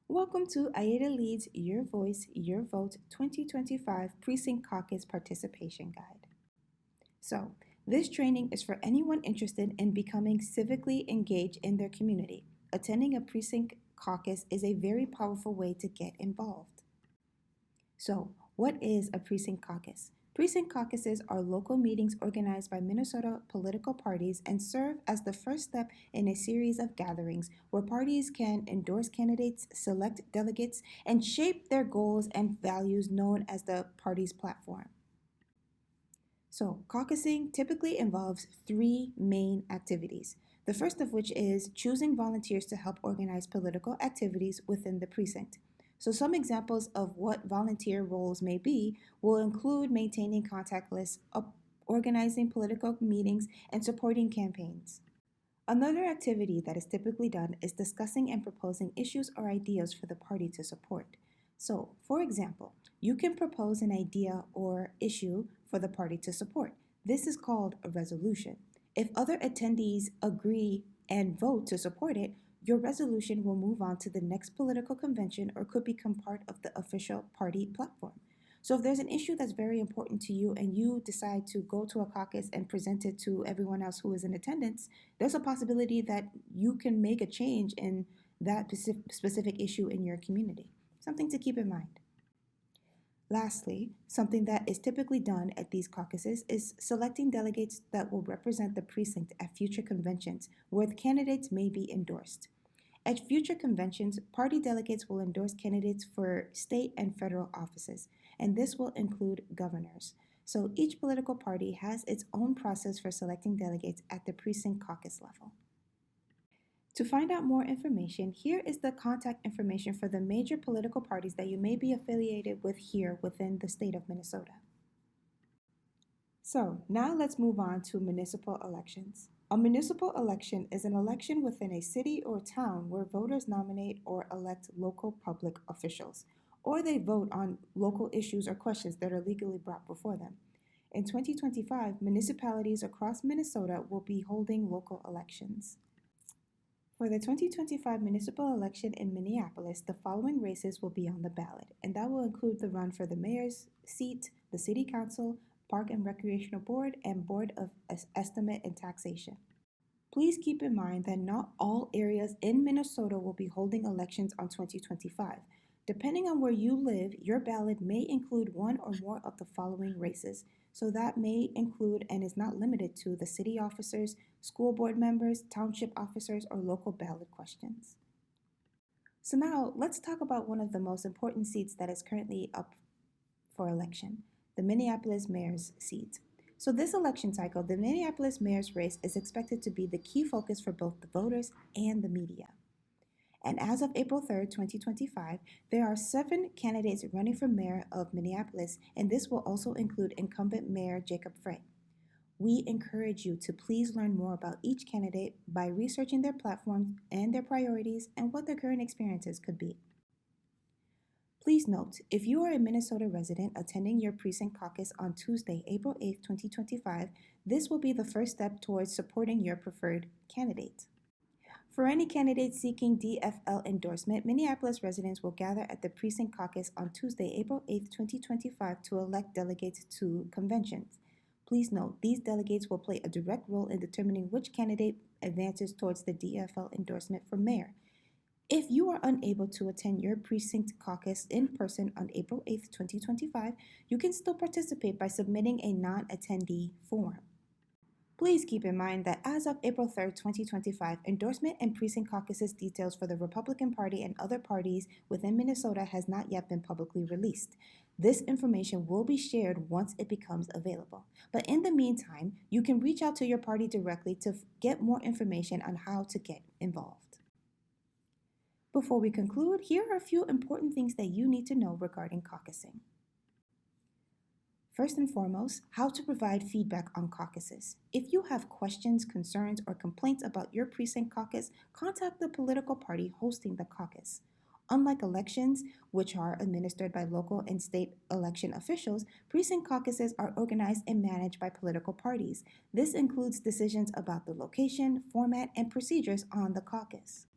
Welcome to Aida Leads Your Voice, Your Vote 2025 Precinct Caucus Participation Guide. So, this training is for anyone interested in becoming civically engaged in their community. Attending a precinct caucus is a very powerful way to get involved. So, what is a precinct caucus? Precinct caucuses are local meetings organized by Minnesota political parties and serve as the first step in a series of gatherings where parties can endorse candidates, select delegates, and shape their goals and values known as the party's platform. So, caucusing typically involves three main activities. The first of which is choosing volunteers to help organize political activities within the precinct. So, some examples of what volunteer roles may be will include maintaining contact lists, organizing political meetings, and supporting campaigns. Another activity that is typically done is discussing and proposing issues or ideas for the party to support. So, for example, you can propose an idea or issue for the party to support. This is called a resolution. If other attendees agree and vote to support it, your resolution will move on to the next political convention or could become part of the official party platform. So, if there's an issue that's very important to you and you decide to go to a caucus and present it to everyone else who is in attendance, there's a possibility that you can make a change in that specific issue in your community. Something to keep in mind. Lastly, something that is typically done at these caucuses is selecting delegates that will represent the precinct at future conventions where the candidates may be endorsed. At future conventions, party delegates will endorse candidates for state and federal offices, and this will include governors. So each political party has its own process for selecting delegates at the precinct caucus level. To find out more information, here is the contact information for the major political parties that you may be affiliated with here within the state of Minnesota. So, now let's move on to municipal elections. A municipal election is an election within a city or town where voters nominate or elect local public officials, or they vote on local issues or questions that are legally brought before them. In 2025, municipalities across Minnesota will be holding local elections. For the 2025 municipal election in Minneapolis, the following races will be on the ballot, and that will include the run for the mayor's seat, the city council, park and recreational board, and board of estimate and taxation. Please keep in mind that not all areas in Minnesota will be holding elections on 2025. Depending on where you live, your ballot may include one or more of the following races. So that may include and is not limited to the city officers, school board members, township officers, or local ballot questions. So now let's talk about one of the most important seats that is currently up for election, the Minneapolis mayor's seat. So this election cycle, the Minneapolis mayor's race is expected to be the key focus for both the voters and the media. And as of April 3rd, 2025, there are 7 candidates running for mayor of Minneapolis, and this will also include incumbent Mayor Jacob Frey. We encourage you to please learn more about each candidate by researching their platforms and their priorities and what their current experiences could be. Please note, if you are a Minnesota resident attending your precinct caucus on Tuesday, April 8th, 2025, this will be the first step towards supporting your preferred candidate. For any candidate seeking DFL endorsement, Minneapolis residents will gather at the Precinct Caucus on Tuesday, April 8, 2025 to elect delegates to conventions. Please note, these delegates will play a direct role in determining which candidate advances towards the DFL endorsement for mayor. If you are unable to attend your Precinct Caucus in person on April 8, 2025, you can still participate by submitting a non-attendee form. Please keep in mind that as of April 3rd, 2025, endorsement and precinct caucuses details for the Republican Party and other parties within Minnesota has not yet been publicly released. This information will be shared once it becomes available. But in the meantime, you can reach out to your party directly to get more information on how to get involved. Before we conclude, here are a few important things that you need to know regarding caucusing. First and foremost, how to provide feedback on caucuses. If you have questions, concerns, or complaints about your precinct caucus, contact the political party hosting the caucus. Unlike elections, which are administered by local and state election officials, precinct caucuses are organized and managed by political parties. This includes decisions about the location, format, and procedures on the caucus.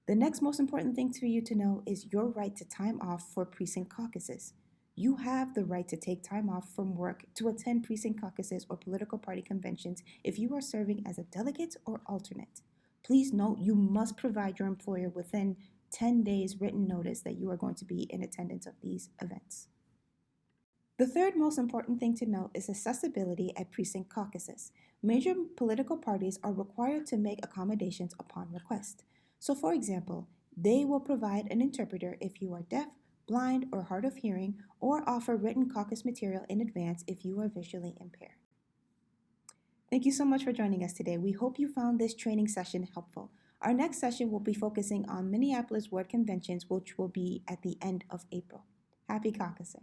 The next most important thing for you to know is your right to time off for precinct caucuses. You have the right to take time off from work to attend precinct caucuses or political party conventions if you are serving as a delegate or alternate. Please note you must provide your employer within 10 days written notice that you are going to be in attendance of these events. The third most important thing to note is accessibility at precinct caucuses. Major political parties are required to make accommodations upon request. So, for example, they will provide an interpreter if you are deaf, blind, or hard of hearing, or offer written caucus material in advance if you are visually impaired. Thank you so much for joining us today. We hope you found this training session helpful. Our next session will be focusing on Minneapolis Ward Conventions, which will be at the end of April. Happy caucusing.